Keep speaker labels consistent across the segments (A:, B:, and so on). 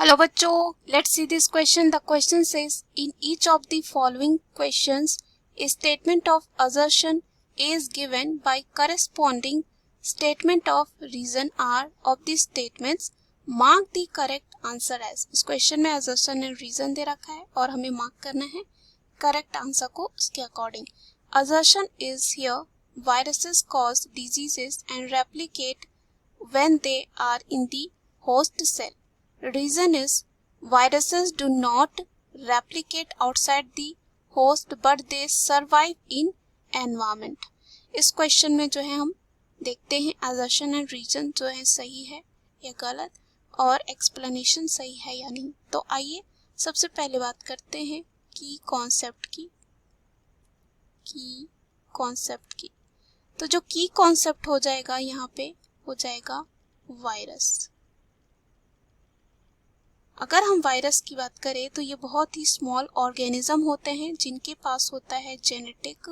A: Hello बच्चों, let's see this question. The question says in each of the following questions a statement of assertion is given by corresponding statement of reason are of the statements. Mark the correct answer as. इस question में assertion and reason दे रखा है और हमें mark करना है correct answer को उसके according. Assertion is here viruses cause diseases and replicate when they are in the host cell. Reason is viruses do not replicate outside the host but they survive in environment. इस question में जो है हम देखते हैं assertion and reason जो है सही है या गलत और explanation सही है या नहीं. तो आइए सबसे पहले बात करते हैं की कॉन्सेप्ट की. तो जो की कॉन्सेप्ट हो जाएगा यहाँ पे हो जाएगा वायरस. अगर हम वायरस की बात करें तो ये बहुत ही स्मॉल ऑर्गेनिज्म होते हैं जिनके पास होता है जेनेटिक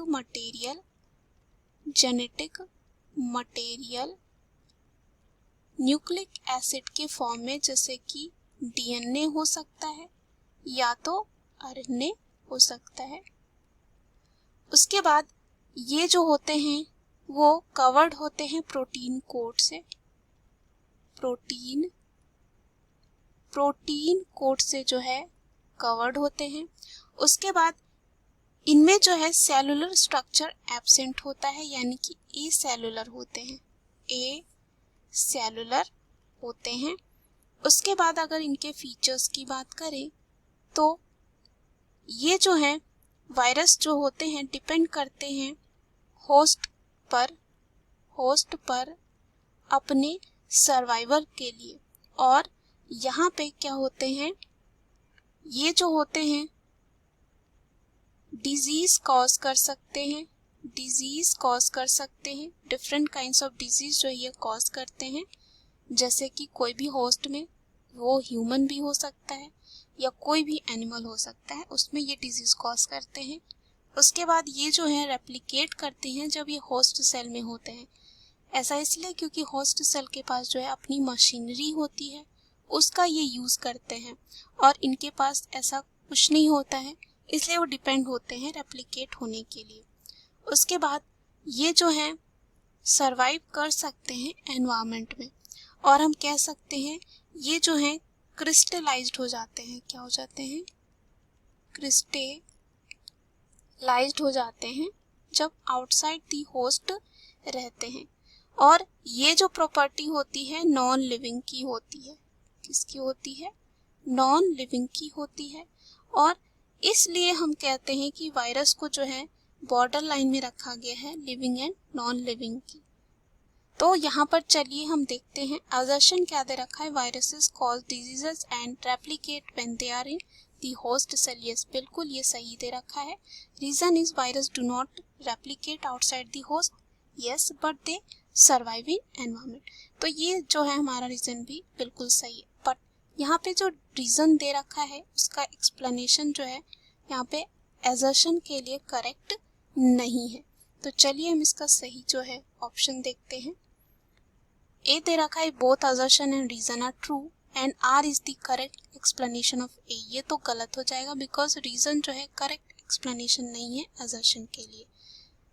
A: मटेरियल न्यूक्लिक एसिड के फॉर्म में, जैसे कि डीएनए हो सकता है या तो आरएनए हो सकता है. उसके बाद ये जो होते हैं वो कवर्ड होते हैं प्रोटीन कोट से. प्रोटीन कोट से जो है कवर्ड होते हैं. उसके बाद इनमें जो है सेलुलर स्ट्रक्चर एब्सेंट होता है, यानी कि ए सेलुलर होते हैं. उसके बाद अगर इनके फीचर्स की बात करें तो ये जो है वायरस जो होते हैं डिपेंड करते हैं होस्ट पर अपने सर्वाइवल के लिए. और यहाँ पे क्या होते हैं, ये जो होते हैं डिजीज कॉज कर सकते हैं. डिफरेंट काइंड्स ऑफ डिजीज जो ये कॉज करते हैं, जैसे कि कोई भी होस्ट में, वो ह्यूमन भी हो सकता है या कोई भी एनिमल हो सकता है, उसमें ये डिजीज कॉज करते हैं. उसके बाद ये जो है रेप्लिकेट करते हैं जब ये होस्ट सेल में होते हैं. ऐसा इसलिए क्योंकि होस्ट सेल के पास जो है अपनी मशीनरी होती है, उसका ये यूज करते हैं और इनके पास ऐसा कुछ नहीं होता है, इसलिए वो डिपेंड होते हैं रेप्लिकेट होने के लिए. उसके बाद ये जो है सरवाइव कर सकते हैं एनवायरनमेंट में और हम कह सकते हैं ये जो है क्रिस्टलाइज्ड हो जाते हैं. क्या हो जाते हैं? क्रिस्टलाइज्ड हो जाते हैं जब आउटसाइड दी होस्ट रहते हैं. और ये जो प्रॉपर्टी होती है नॉन लिविंग की होती है. किसकी होती है? नॉन लिविंग की होती है. और इसलिए हम कहते हैं कि वायरस को जो है बॉर्डर लाइन में रखा गया है लिविंग एंड नॉन लिविंग की. तो यहाँ पर चलिए हम देखते हैं assertion क्या दे रखा है. Viruses cause diseases and replicate when they are in the host cell. Yes, बिल्कुल ये सही दे रखा है. Reason is virus do not replicate outside the host. Yes, but they survive in environment. तो ये जो है हमारा रीजन भी बिल्कुल सही है. बट यहाँ पे जो रीजन दे रखा है उसका एक्सप्लेनेशन जो है यहाँ पे assertion के लिए करेक्ट नहीं है. तो चलिए हम इसका सही जो है ऑप्शन देखते हैं. ए दे रखा है both assertion and reason are true and R is the correct explanation of A. ये तो गलत हो जाएगा बिकॉज रीजन जो है करेक्ट एक्सप्लेनेशन नहीं है assertion के लिए.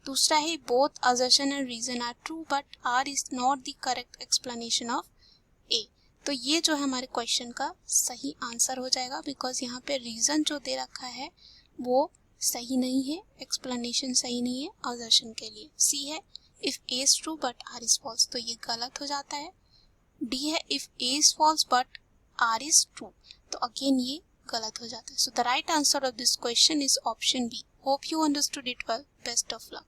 A: दूसरा है both assertion and reason are true but R is not the correct explanation of A. तो ये जो है हमारे क्वेश्चन का सही आंसर हो जाएगा बिकॉज यहाँ पे रीजन जो दे रखा है वो सही नहीं है, एक्सप्लेनेशन सही नहीं है assertion के लिए. सी है if A is true but R is false, तो ये गलत हो जाता है. डी है if A is false but R is true, तो अगेन ये गलत हो जाता है. So the right answer of this question is option B. Hope you understood it well. Best of luck.